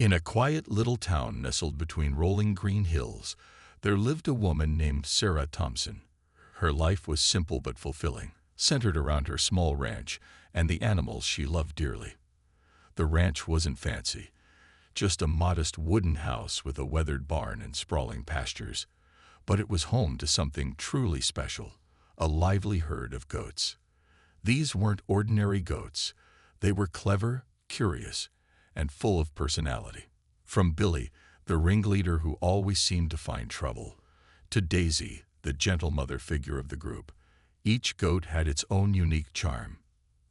In a quiet little town nestled between rolling green hills, there lived a woman named Sarah Thompson. Her life was simple but fulfilling, centered around her small ranch and the animals she loved dearly. The ranch wasn't fancy, just a modest wooden house with a weathered barn and sprawling pastures, but it was home to something truly special, a lively herd of goats. These weren't ordinary goats. They were clever, curious, and full of personality. From Billy, the ringleader who always seemed to find trouble, to Daisy, the gentle mother figure of the group, each goat had its own unique charm.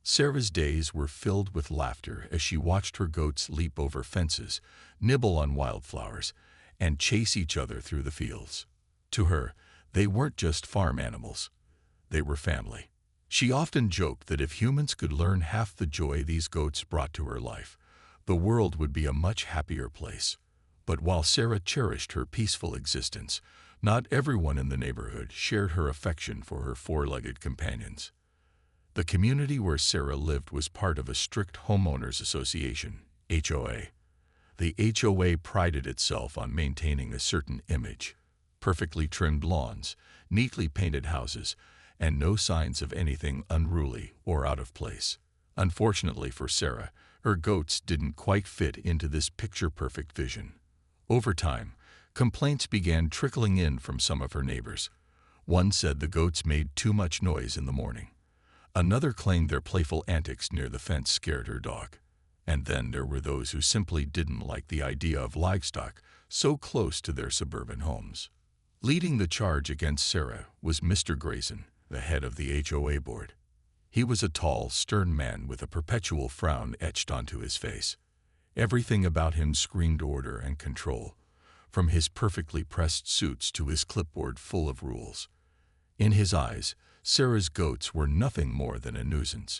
Sarah's days were filled with laughter as she watched her goats leap over fences, nibble on wildflowers, and chase each other through the fields. To her, they weren't just farm animals. They were family. She often joked that if humans could learn half the joy these goats brought to her life, the world would be a much happier place. But while Sarah cherished her peaceful existence, not everyone in the neighborhood shared her affection for her four-legged companions. The community where Sarah lived was part of a strict homeowners association, HOA. The HOA prided itself on maintaining a certain image: perfectly trimmed lawns, neatly painted houses, and no signs of anything unruly or out of place. Unfortunately for Sarah, her goats didn't quite fit into this picture-perfect vision. Over time, complaints began trickling in from some of her neighbors. One said the goats made too much noise in the morning. Another claimed their playful antics near the fence scared her dog. And then there were those who simply didn't like the idea of livestock so close to their suburban homes. Leading the charge against Sarah was Mr. Grayson, the head of the HOA board. He was a tall, stern man with a perpetual frown etched onto his face. Everything about him screamed order and control, from his perfectly pressed suits to his clipboard full of rules. In his eyes, Sarah's goats were nothing more than a nuisance,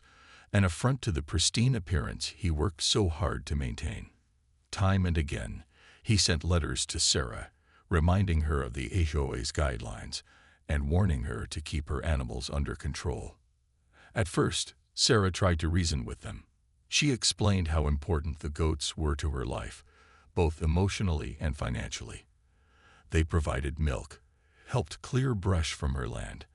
an affront to the pristine appearance he worked so hard to maintain. Time and again, he sent letters to Sarah, reminding her of the HOA's guidelines and warning her to keep her animals under control. At first, Sarah tried to reason with them. She explained how important the goats were to her life, both emotionally and financially. They provided milk, helped clear brush from her land,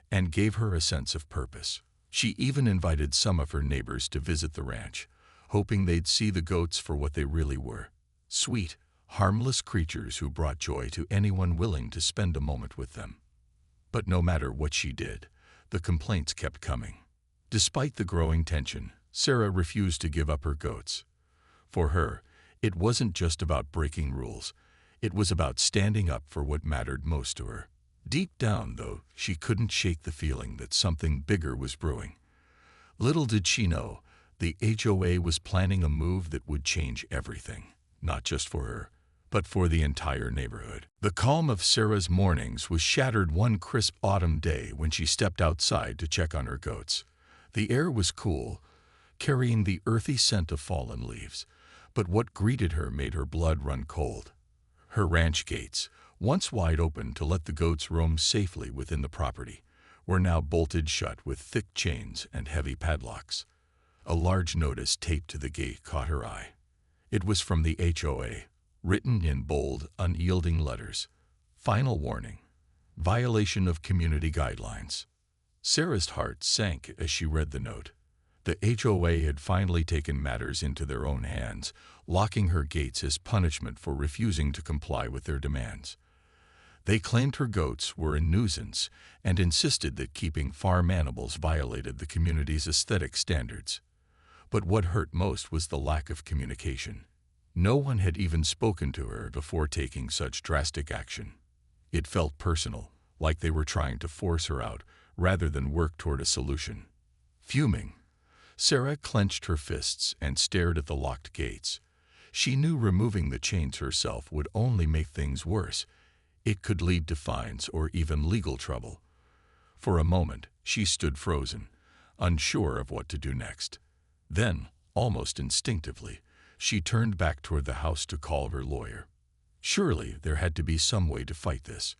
and gave her a sense of purpose. She even invited some of her neighbors to visit the ranch, hoping they'd see the goats for what they really were: sweet, harmless creatures who brought joy to anyone willing to spend a moment with them. But no matter what she did, the complaints kept coming. Despite the growing tension, Sarah refused to give up her goats. For her, it wasn't just about breaking rules. It was about standing up for what mattered most to her. Deep down, though, she couldn't shake the feeling that something bigger was brewing. Little did she know, the HOA was planning a move that would change everything, not just for her, but for the entire neighborhood. The calm of Sarah's mornings was shattered one crisp autumn day when she stepped outside to check on her goats. The air was cool, carrying the earthy scent of fallen leaves, but what greeted her made her blood run cold. Her ranch gates, once wide open to let the goats roam safely within the property, were now bolted shut with thick chains and heavy padlocks. A large notice taped to the gate caught her eye. It was from the HOA, written in bold, unyielding letters: "Final warning. Violation of community guidelines." Sarah's heart sank as she read the note. The HOA had finally taken matters into their own hands, locking her gates as punishment for refusing to comply with their demands. They claimed her goats were a nuisance and insisted that keeping farm animals violated the community's aesthetic standards. But what hurt most was the lack of communication. No one had even spoken to her before taking such drastic action. It felt personal, like they were trying to force her out rather than work toward a solution. Fuming, Sarah clenched her fists and stared at the locked gates. She knew removing the chains herself would only make things worse. It could lead to fines or even legal trouble. For a moment, she stood frozen, unsure of what to do next. Then, almost instinctively, she turned back toward the house to call her lawyer. Surely there had to be some way to fight this.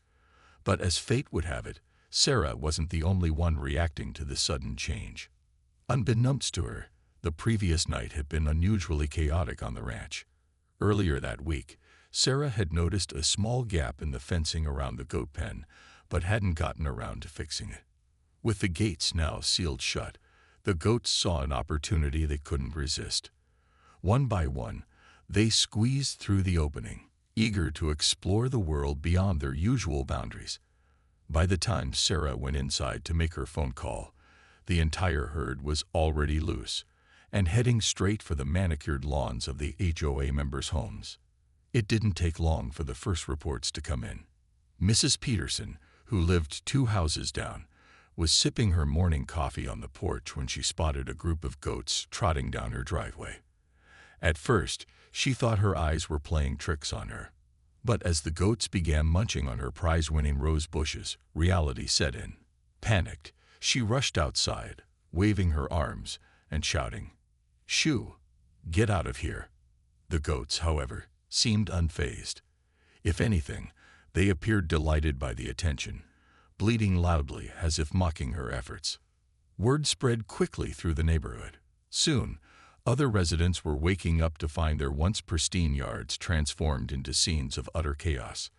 But as fate would have it, Sarah wasn't the only one reacting to the sudden change. Unbeknownst to her, the previous night had been unusually chaotic on the ranch. Earlier that week, Sarah had noticed a small gap in the fencing around the goat pen, but hadn't gotten around to fixing it. With the gates now sealed shut, the goats saw an opportunity they couldn't resist. One by one, they squeezed through the opening, eager to explore the world beyond their usual boundaries. By the time Sarah went inside to make her phone call, the entire herd was already loose and heading straight for the manicured lawns of the HOA members' homes. It didn't take long for the first reports to come in. Mrs. Peterson, who lived 2 houses down, was sipping her morning coffee on the porch when she spotted a group of goats trotting down her driveway. At first, she thought her eyes were playing tricks on her. But as the goats began munching on her prize-winning rose bushes, reality set in. Panicked, she rushed outside, waving her arms and shouting, "Shoo! Get out of here!" The goats, however, seemed unfazed. If anything, they appeared delighted by the attention, bleating loudly as if mocking her efforts. Word spread quickly through the neighborhood. Soon, other residents were waking up to find their once pristine yards transformed into scenes of utter chaos.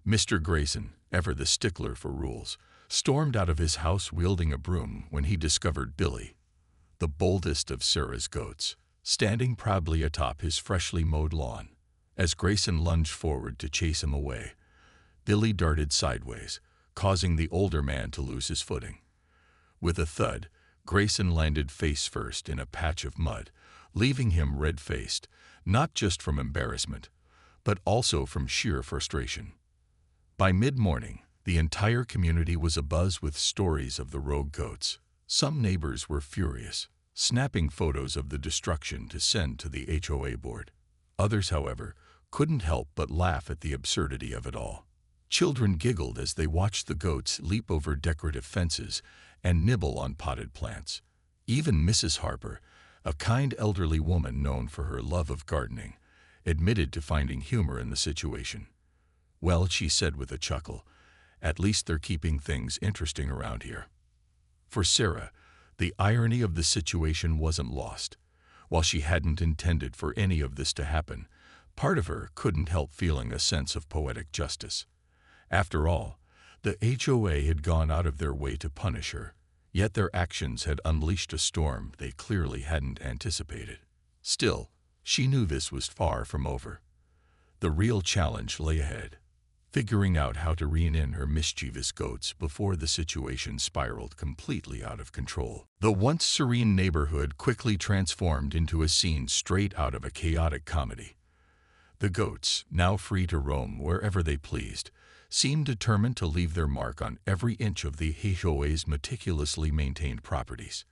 Mr. Grayson, ever the stickler for rules, stormed out of his house wielding a broom when he discovered Billy, the boldest of Sarah's goats, standing proudly atop his freshly mowed lawn. As Grayson lunged forward to chase him away, Billy darted sideways, causing the older man to lose his footing. With a thud, Grayson landed face first in a patch of mud, leaving him red-faced, not just from embarrassment, but also from sheer frustration. By mid-morning, the entire community was abuzz with stories of the rogue goats. Some neighbors were furious, snapping photos of the destruction to send to the HOA board. Others, however, couldn't help but laugh at the absurdity of it all. Children giggled as they watched the goats leap over decorative fences and nibble on potted plants. Even Mrs. Harper, a kind elderly woman known for her love of gardening, admitted to finding humor in the situation. "Well," she said with a chuckle, "at least they're keeping things interesting around here." For Sarah, the irony of the situation wasn't lost. While she hadn't intended for any of this to happen, part of her couldn't help feeling a sense of poetic justice. After all, the HOA had gone out of their way to punish her, yet their actions had unleashed a storm they clearly hadn't anticipated. Still, she knew this was far from over. The real challenge lay ahead, figuring out how to rein in her mischievous goats before the situation spiraled completely out of control. The once serene neighborhood quickly transformed into a scene straight out of a chaotic comedy. The goats, now free to roam wherever they pleased, seemed determined to leave their mark on every inch of the HOA's meticulously maintained properties.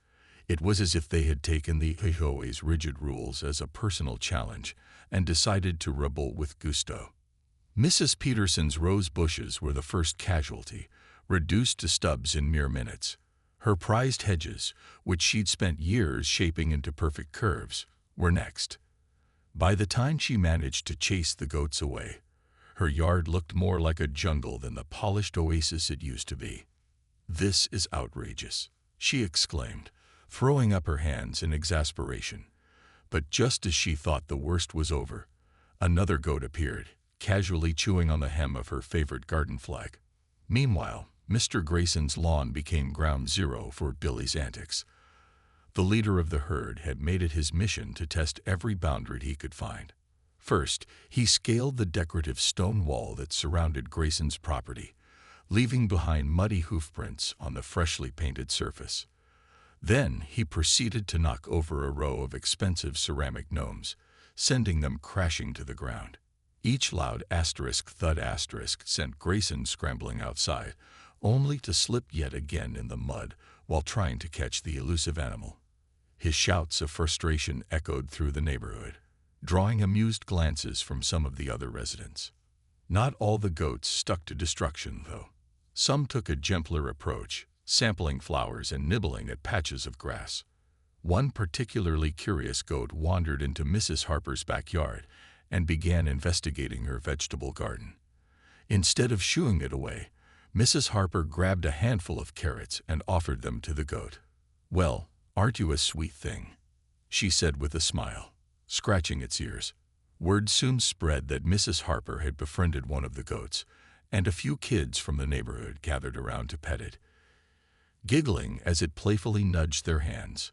It was as if they had taken the HOA's rigid rules as a personal challenge and decided to rebel with gusto. Mrs. Peterson's rose bushes were the first casualty, reduced to stubs in mere minutes. Her prized hedges, which she'd spent years shaping into perfect curves, were next. By the time she managed to chase the goats away, her yard looked more like a jungle than the polished oasis it used to be. "This is outrageous," she exclaimed, throwing up her hands in exasperation. But just as she thought the worst was over, another goat appeared, casually chewing on the hem of her favorite garden flag. Meanwhile, Mr. Grayson's lawn became ground zero for Billy's antics. The leader of the herd had made it his mission to test every boundary he could find. First, he scaled the decorative stone wall that surrounded Grayson's property, leaving behind muddy hoofprints on the freshly painted surface. Then he proceeded to knock over a row of expensive ceramic gnomes, sending them crashing to the ground. Each loud asterisk thud asterisk sent Grayson scrambling outside, only to slip yet again in the mud while trying to catch the elusive animal. His shouts of frustration echoed through the neighborhood, drawing amused glances from some of the other residents. Not all the goats stuck to destruction, though. Some took a gentler approach, sampling flowers and nibbling at patches of grass. One particularly curious goat wandered into Mrs. Harper's backyard and began investigating her vegetable garden. Instead of shooing it away, Mrs. Harper grabbed a handful of carrots and offered them to the goat. "Well, aren't you a sweet thing?" she said with a smile, scratching its ears. Word soon spread that Mrs. Harper had befriended one of the goats, and a few kids from the neighborhood gathered around to pet it, giggling as it playfully nudged their hands.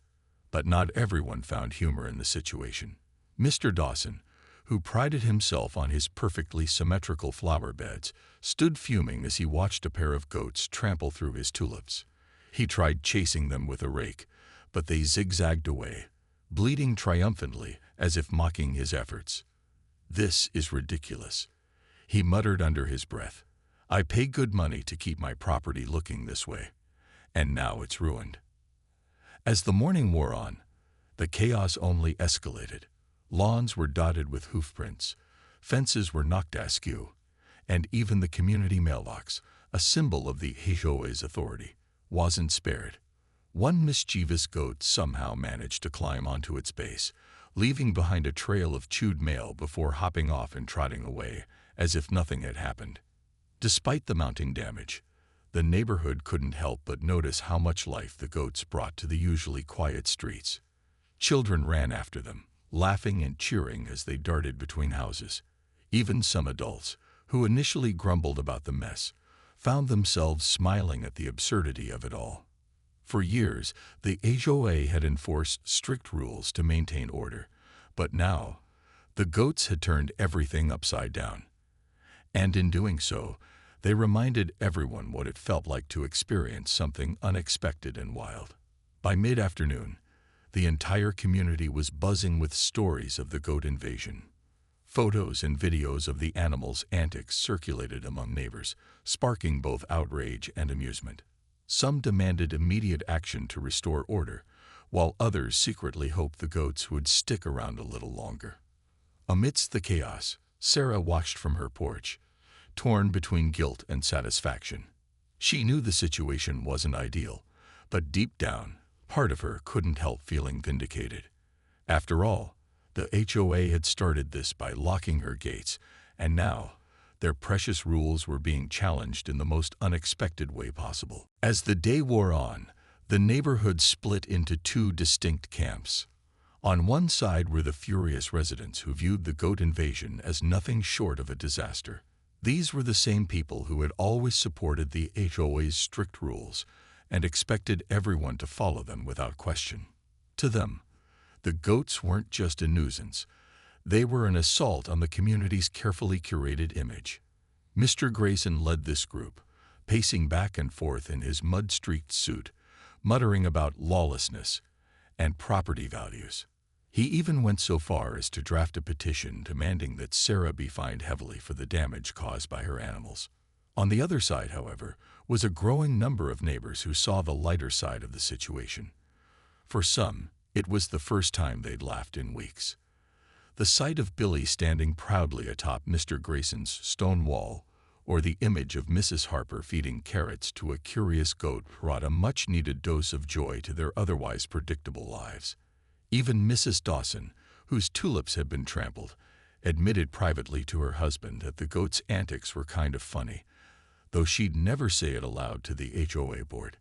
But not everyone found humor in the situation. Mr. Dawson, who prided himself on his perfectly symmetrical flower beds, stood fuming as he watched a pair of goats trample through his tulips. He tried chasing them with a rake, but they zigzagged away, bleating triumphantly as if mocking his efforts. "This is ridiculous," he muttered under his breath. "I pay good money to keep my property looking this way, and now it's ruined." As the morning wore on, the chaos only escalated. Lawns were dotted with hoofprints, fences were knocked askew, and even the community mailbox, a symbol of the HOA's authority, wasn't spared. One mischievous goat somehow managed to climb onto its base, leaving behind a trail of chewed mail before hopping off and trotting away, as if nothing had happened. Despite the mounting damage, the neighborhood couldn't help but notice how much life the goats brought to the usually quiet streets. Children ran after them, laughing and cheering as they darted between houses. Even some adults, who initially grumbled about the mess, found themselves smiling at the absurdity of it all. For years, the HOA had enforced strict rules to maintain order, but now, the goats had turned everything upside down. And in doing so, they reminded everyone what it felt like to experience something unexpected and wild. By mid-afternoon, the entire community was buzzing with stories of the goat invasion. Photos and videos of the animals' antics circulated among neighbors, sparking both outrage and amusement. Some demanded immediate action to restore order, while others secretly hoped the goats would stick around a little longer. Amidst the chaos, Sarah watched from her porch, torn between guilt and satisfaction. She knew the situation wasn't ideal, but deep down, part of her couldn't help feeling vindicated. After all, the HOA had started this by locking her gates, and now, their precious rules were being challenged in the most unexpected way possible. As the day wore on, the neighborhood split into two distinct camps. On one side were the furious residents who viewed the goat invasion as nothing short of a disaster. These were the same people who had always supported the HOA's strict rules and expected everyone to follow them without question. To them, the goats weren't just a nuisance. They were an assault on the community's carefully curated image. Mr. Grayson led this group, pacing back and forth in his mud-streaked suit, muttering about lawlessness and property values. He even went so far as to draft a petition demanding that Sarah be fined heavily for the damage caused by her animals. On the other side, however, was a growing number of neighbors who saw the lighter side of the situation. For some, it was the first time they'd laughed in weeks. The sight of Billy standing proudly atop Mr. Grayson's stone wall, or the image of Mrs. Harper feeding carrots to a curious goat brought a much-needed dose of joy to their otherwise predictable lives. Even Mrs. Dawson, whose tulips had been trampled, admitted privately to her husband that the goat's antics were kind of funny, though she'd never say it aloud to the HOA board.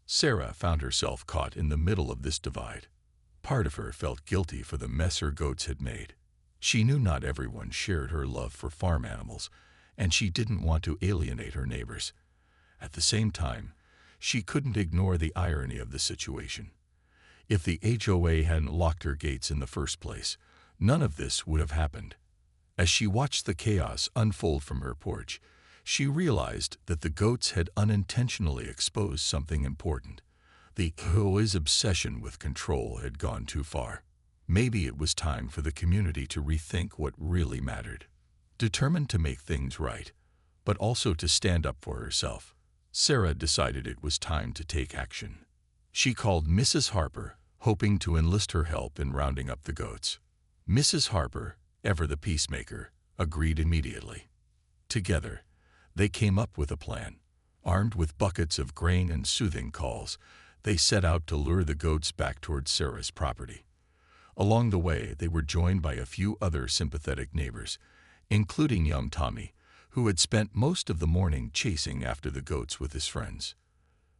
Sarah found herself caught in the middle of this divide. Part of her felt guilty for the mess her goats had made. She knew not everyone shared her love for farm animals, and she didn't want to alienate her neighbors. At the same time, she couldn't ignore the irony of the situation. If the HOA hadn't locked her gates in the first place, none of this would have happened. As she watched the chaos unfold from her porch, she realized that the goats had unintentionally exposed something important. The HOA's obsession with control had gone too far. Maybe it was time for the community to rethink what really mattered. Determined to make things right, but also to stand up for herself, Sarah decided it was time to take action. She called Mrs. Harper, hoping to enlist her help in rounding up the goats. Mrs. Harper, ever the peacemaker, agreed immediately. Together, they came up with a plan. Armed with buckets of grain and soothing calls, they set out to lure the goats back towards Sarah's property. Along the way, they were joined by a few other sympathetic neighbors, including young Tommy, who had spent most of the morning chasing after the goats with his friends.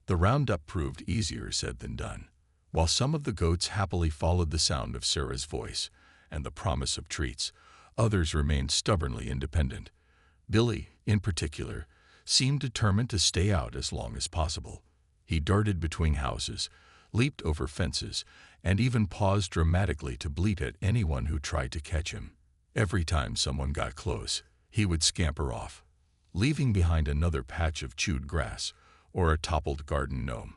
The roundup proved easier said than done. While some of the goats happily followed the sound of Sarah's voice and the promise of treats, Others remained stubbornly independent. Billy, in particular, seemed determined to stay out as long as possible. He darted between houses, leaped over fences, and even paused dramatically to bleat at anyone who tried to catch him. Every time someone got close, he would scamper off, leaving behind another patch of chewed grass or a toppled garden gnome.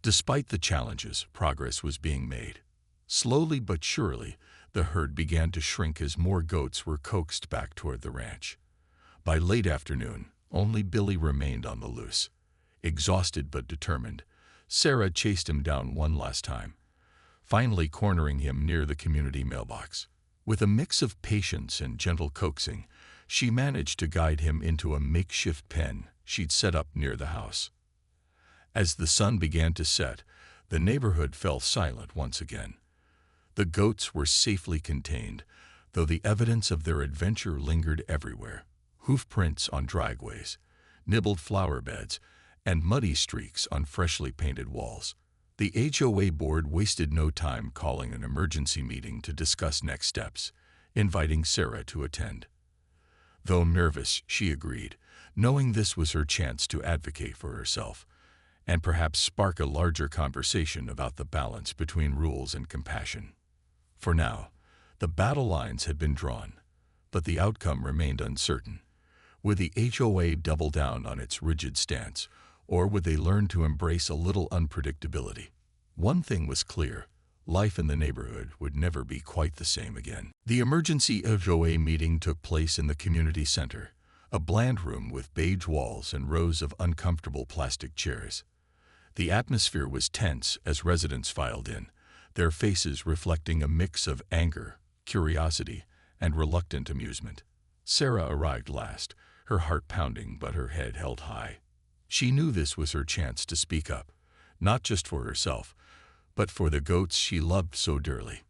Despite the challenges, progress was being made. Slowly but surely, the herd began to shrink as more goats were coaxed back toward the ranch. By late afternoon, only Billy remained on the loose. Exhausted but determined, Sarah chased him down one last time, finally cornering him near the community mailbox. With a mix of patience and gentle coaxing, she managed to guide him into a makeshift pen she'd set up near the house. As the sun began to set, the neighborhood fell silent once again. The goats were safely contained, though the evidence of their adventure lingered everywhere. Hoof prints on driveways, nibbled flower beds, and muddy streaks on freshly painted walls. The HOA board wasted no time calling an emergency meeting to discuss next steps, inviting Sarah to attend. Though nervous, she agreed, knowing this was her chance to advocate for herself, and perhaps spark a larger conversation about the balance between rules and compassion. For now, the battle lines had been drawn, but the outcome remained uncertain. Would the HOA double down on its rigid stance, or would they learn to embrace a little unpredictability? One thing was clear: life in the neighborhood would never be quite the same again. The emergency HOA meeting took place in the community center, a bland room with beige walls and rows of uncomfortable plastic chairs. The atmosphere was tense as residents filed in, their faces reflecting a mix of anger, curiosity, and reluctant amusement. Sarah arrived last, her heart pounding but her head held high. She knew this was her chance to speak up, not just for herself, but for the goats she loved so dearly.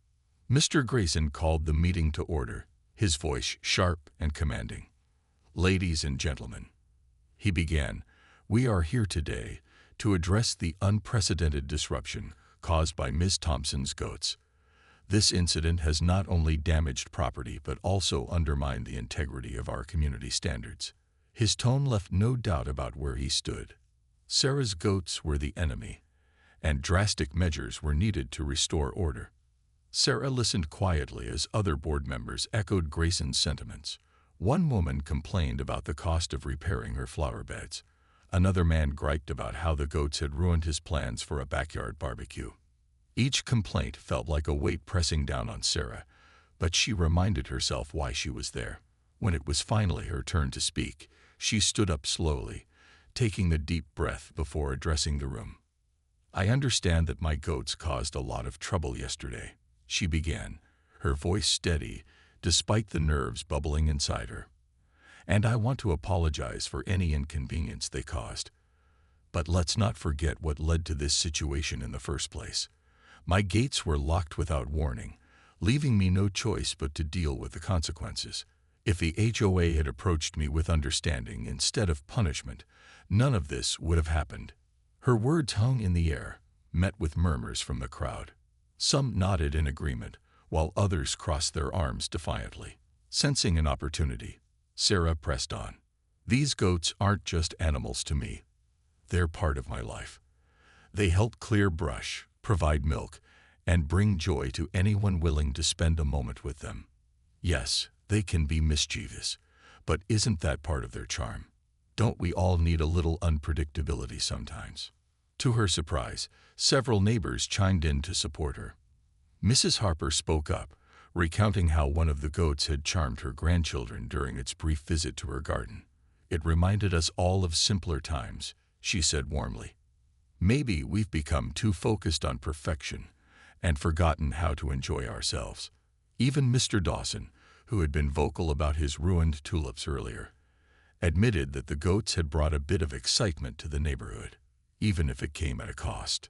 Mr. Grayson called the meeting to order, his voice sharp and commanding. "Ladies and gentlemen," he began, "we are here today to address the unprecedented disruption caused by Ms. Thompson's goats. This incident has not only damaged property but also undermined the integrity of our community standards." His tone left no doubt about where he stood. Sarah's goats were the enemy, and drastic measures were needed to restore order. Sarah listened quietly as other board members echoed Grayson's sentiments. One woman complained about the cost of repairing her flower beds. Another man griped about how the goats had ruined his plans for a backyard barbecue. Each complaint felt like a weight pressing down on Sarah, but she reminded herself why she was there. When it was finally her turn to speak, she stood up slowly, taking a deep breath before addressing the room. "I understand that my goats caused a lot of trouble yesterday," she began, her voice steady despite the nerves bubbling inside her. "And I want to apologize for any inconvenience they caused. But let's not forget what led to this situation in the first place. My gates were locked without warning, leaving me no choice but to deal with the consequences. If the HOA had approached me with understanding instead of punishment, none of this would have happened." Her words hung in the air, met with murmurs from the crowd. Some nodded in agreement, while others crossed their arms defiantly. Sensing an opportunity, Sarah pressed on. "These goats aren't just animals to me. They're part of my life. They help clear brush, provide milk, and bring joy to anyone willing to spend a moment with them. Yes, they can be mischievous, but isn't that part of their charm? Don't we all need a little unpredictability sometimes?" To her surprise, several neighbors chimed in to support her. Mrs. Harper spoke up, recounting how one of the goats had charmed her grandchildren during its brief visit to her garden. "It reminded us all of simpler times," she said warmly. "Maybe we've become too focused on perfection and forgotten how to enjoy ourselves." Even Mr. Dawson, who had been vocal about his ruined tulips earlier, admitted that the goats had brought a bit of excitement to the neighborhood, even if it came at a cost.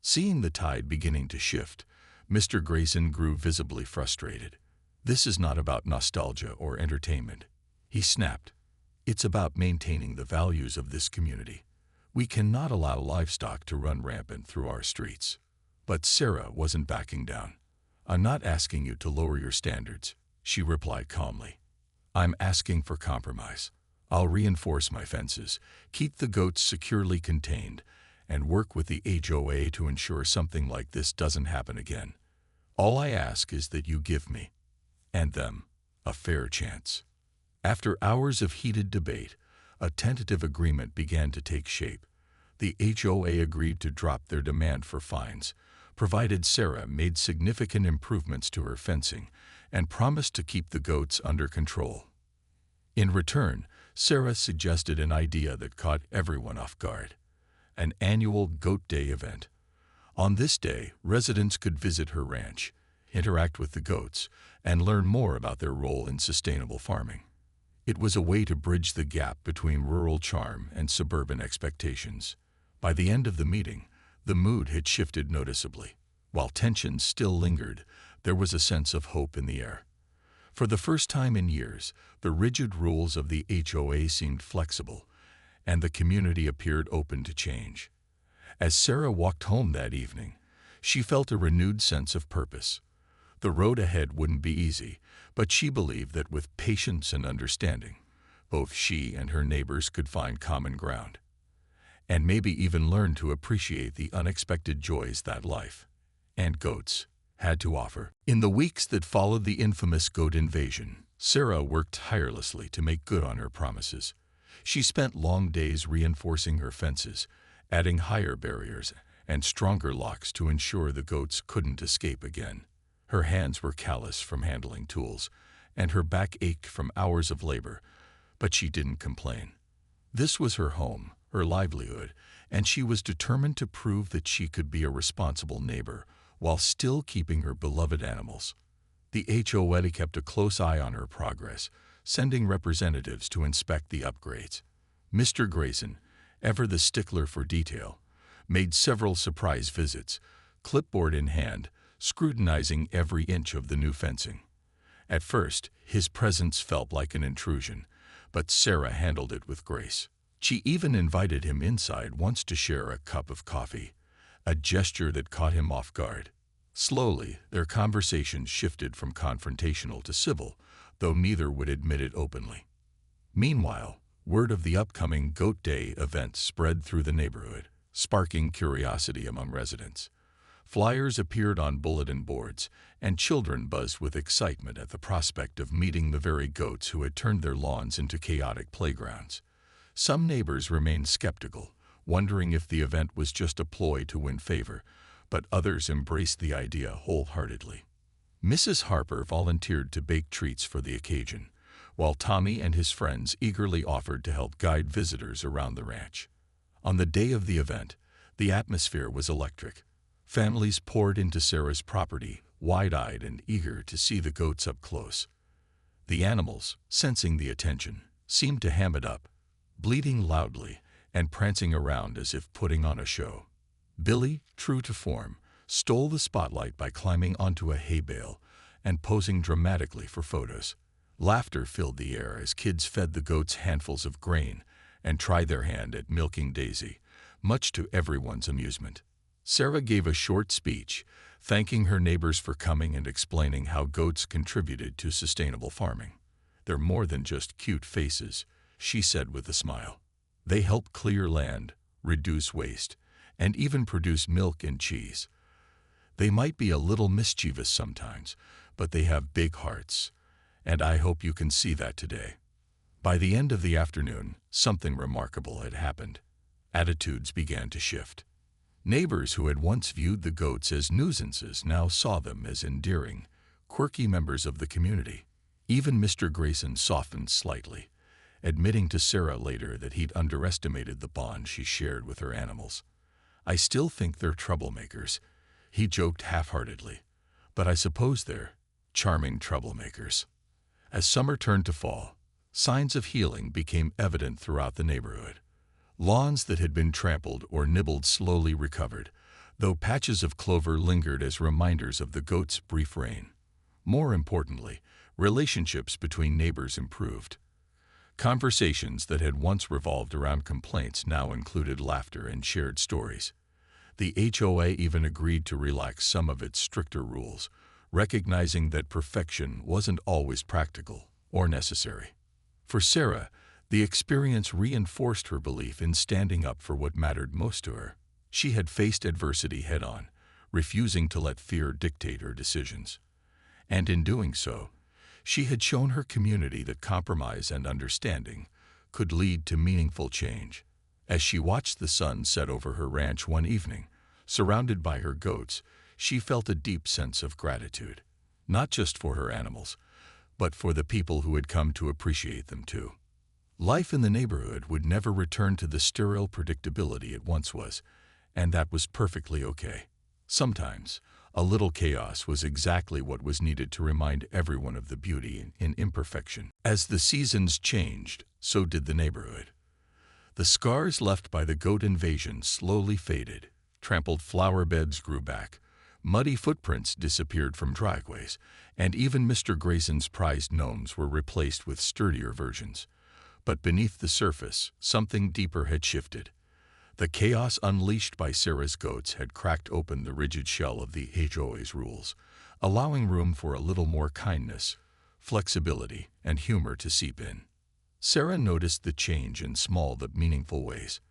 Seeing the tide beginning to shift, Mr. Grayson grew visibly frustrated. "This is not about nostalgia or entertainment," he snapped. "It's about maintaining the values of this community. We cannot allow livestock to run rampant through our streets." But Sarah wasn't backing down. "I'm not asking you to lower your standards," she replied calmly. "I'm asking for compromise. I'll reinforce my fences, keep the goats securely contained, and work with the HOA to ensure something like this doesn't happen again. All I ask is that you give me, and them, a fair chance." After hours of heated debate, a tentative agreement began to take shape. The HOA agreed to drop their demand for fines, provided Sarah made significant improvements to her fencing, and promised to keep the goats under control. In return, Sarah suggested an idea that caught everyone off guard: an annual Goat Day event. On this day, residents could visit her ranch, interact with the goats, and learn more about their role in sustainable farming. It was a way to bridge the gap between rural charm and suburban expectations. By the end of the meeting, the mood had shifted noticeably. While tensions still lingered, there was a sense of hope in the air. For the first time in years, the rigid rules of the HOA seemed flexible, and the community appeared open to change. As Sarah walked home that evening, she felt a renewed sense of purpose. The road ahead wouldn't be easy, but she believed that with patience and understanding, both she and her neighbors could find common ground, and maybe even learn to appreciate the unexpected joys that life and goats had to offer. In the weeks that followed the infamous goat invasion, Sarah worked tirelessly to make good on her promises. She spent long days reinforcing her fences, adding higher barriers and stronger locks to ensure the goats couldn't escape again. Her hands were callous from handling tools, and her back ached from hours of labor, but she didn't complain. This was her home, her livelihood, and she was determined to prove that she could be a responsible neighbor while still keeping her beloved animals. The HOA kept a close eye on her progress, sending representatives to inspect the upgrades. Mr. Grayson, ever the stickler for detail, made several surprise visits, clipboard in hand, scrutinizing every inch of the new fencing. At first, his presence felt like an intrusion, but Sarah handled it with grace. She even invited him inside once to share a cup of coffee, a gesture that caught him off guard. Slowly, their conversation shifted from confrontational to civil, though neither would admit it openly. Meanwhile, word of the upcoming Goat Day event spread through the neighborhood, sparking curiosity among residents. Flyers appeared on bulletin boards, and children buzzed with excitement at the prospect of meeting the very goats who had turned their lawns into chaotic playgrounds. Some neighbors remained skeptical, wondering if the event was just a ploy to win favor, but others embraced the idea wholeheartedly. Mrs. Harper volunteered to bake treats for the occasion, while Tommy and his friends eagerly offered to help guide visitors around the ranch. On the day of the event, the atmosphere was electric. Families poured into Sarah's property, wide-eyed and eager to see the goats up close. The animals, sensing the attention, seemed to ham it up, bleating loudly and prancing around as if putting on a show. Billy, true to form, stole the spotlight by climbing onto a hay bale and posing dramatically for photos. Laughter filled the air as kids fed the goats handfuls of grain and tried their hand at milking Daisy, much to everyone's amusement. Sarah gave a short speech, thanking her neighbors for coming and explaining how goats contributed to sustainable farming. "They're more than just cute faces," she said with a smile. "They help clear land, reduce waste, and even produce milk and cheese. They might be a little mischievous sometimes, but they have big hearts, and I hope you can see that today." By the end of the afternoon, something remarkable had happened. Attitudes began to shift. Neighbors who had once viewed the goats as nuisances now saw them as endearing, quirky members of the community. Even Mr. Grayson softened slightly, admitting to Sarah later that he'd underestimated the bond she shared with her animals. "I still think they're troublemakers," he joked half-heartedly, "but I suppose they're charming troublemakers." As summer turned to fall, signs of healing became evident throughout the neighborhood. Lawns that had been trampled or nibbled slowly recovered, though patches of clover lingered as reminders of the goats' brief reign. More importantly, relationships between neighbors improved. Conversations that had once revolved around complaints now included laughter and shared stories. The HOA even agreed to relax some of its stricter rules, recognizing that perfection wasn't always practical or necessary. For Sarah, the experience reinforced her belief in standing up for what mattered most to her. She had faced adversity head-on, refusing to let fear dictate her decisions. And in doing so, she had shown her community that compromise and understanding could lead to meaningful change. As she watched the sun set over her ranch one evening, surrounded by her goats, she felt a deep sense of gratitude, not just for her animals, but for the people who had come to appreciate them too. Life in the neighborhood would never return to the sterile predictability it once was, and that was perfectly okay. Sometimes, a little chaos was exactly what was needed to remind everyone of the beauty in imperfection. As the seasons changed, so did the neighborhood. The scars left by the goat invasion slowly faded. Trampled flower beds grew back. Muddy footprints disappeared from driveways, and even Mr. Grayson's prized gnomes were replaced with sturdier versions. But beneath the surface, something deeper had shifted. The chaos unleashed by Sarah's goats had cracked open the rigid shell of the HOA's rules, allowing room for a little more kindness, flexibility, and humor to seep in. Sarah noticed the change in small but meaningful ways.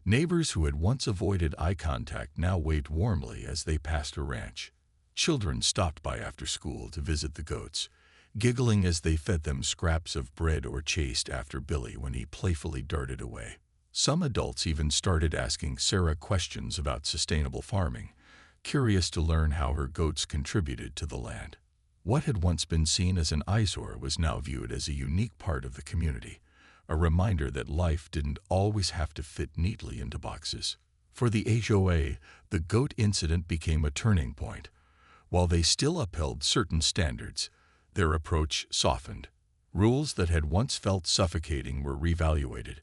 Neighbors who had once avoided eye contact now waved warmly as they passed her ranch. Children stopped by after school to visit the goats, giggling as they fed them scraps of bread or chased after Billy when he playfully darted away. Some adults even started asking Sarah questions about sustainable farming, curious to learn how her goats contributed to the land. What had once been seen as an eyesore was now viewed as a unique part of the community, a reminder that life didn't always have to fit neatly into boxes. For the HOA, the goat incident became a turning point. While they still upheld certain standards, their approach softened. Rules that had once felt suffocating were reevaluated,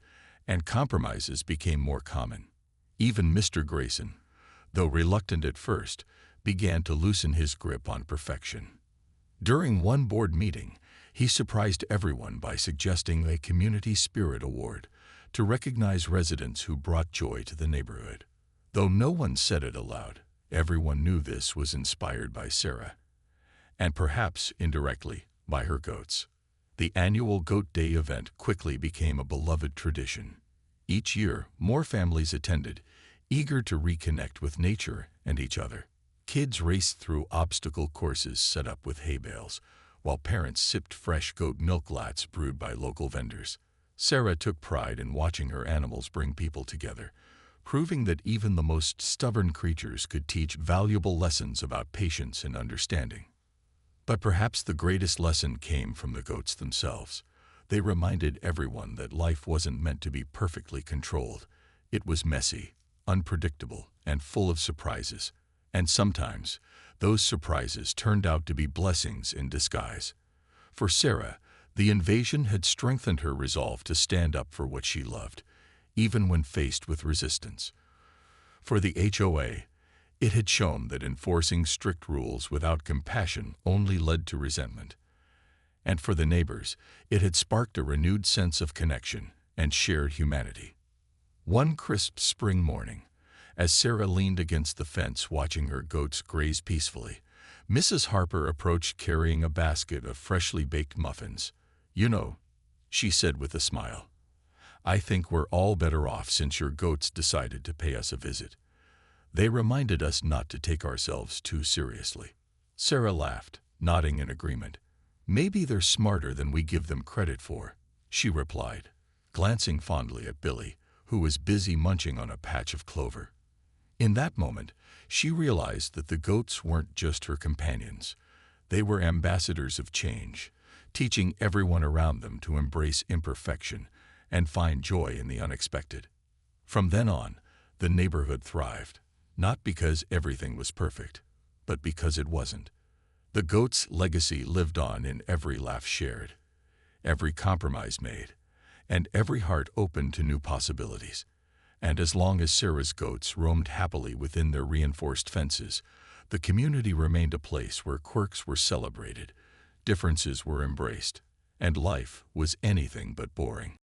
and compromises became more common. Even Mr. Grayson, though reluctant at first, began to loosen his grip on perfection. During one board meeting, he surprised everyone by suggesting a Community Spirit Award to recognize residents who brought joy to the neighborhood. Though no one said it aloud, everyone knew this was inspired by Sarah, and perhaps indirectly by her goats. The annual Goat Day event quickly became a beloved tradition. Each year, more families attended, eager to reconnect with nature and each other. Kids raced through obstacle courses set up with hay bales, while parents sipped fresh goat milk lattes brewed by local vendors. Sarah took pride in watching her animals bring people together, proving that even the most stubborn creatures could teach valuable lessons about patience and understanding. But perhaps the greatest lesson came from the goats themselves. They reminded everyone that life wasn't meant to be perfectly controlled. It was messy, unpredictable, and full of surprises. And sometimes, those surprises turned out to be blessings in disguise. For Sarah, the invasion had strengthened her resolve to stand up for what she loved, even when faced with resistance. For the HOA, it had shown that enforcing strict rules without compassion only led to resentment. And for the neighbors, it had sparked a renewed sense of connection and shared humanity. One crisp spring morning, as Sarah leaned against the fence watching her goats graze peacefully, Mrs. Harper approached carrying a basket of freshly baked muffins. "You know," she said with a smile, "I think we're all better off since your goats decided to pay us a visit. They reminded us not to take ourselves too seriously." Sarah laughed, nodding in agreement. "Maybe they're smarter than we give them credit for," she replied, glancing fondly at Billy, who was busy munching on a patch of clover. In that moment, she realized that the goats weren't just her companions. They were ambassadors of change, teaching everyone around them to embrace imperfection and find joy in the unexpected. From then on, the neighborhood thrived, not because everything was perfect, but because it wasn't. The goats' legacy lived on in every laugh shared, every compromise made, and every heart opened to new possibilities. And as long as Sarah's goats roamed happily within their reinforced fences, the community remained a place where quirks were celebrated, differences were embraced, and life was anything but boring.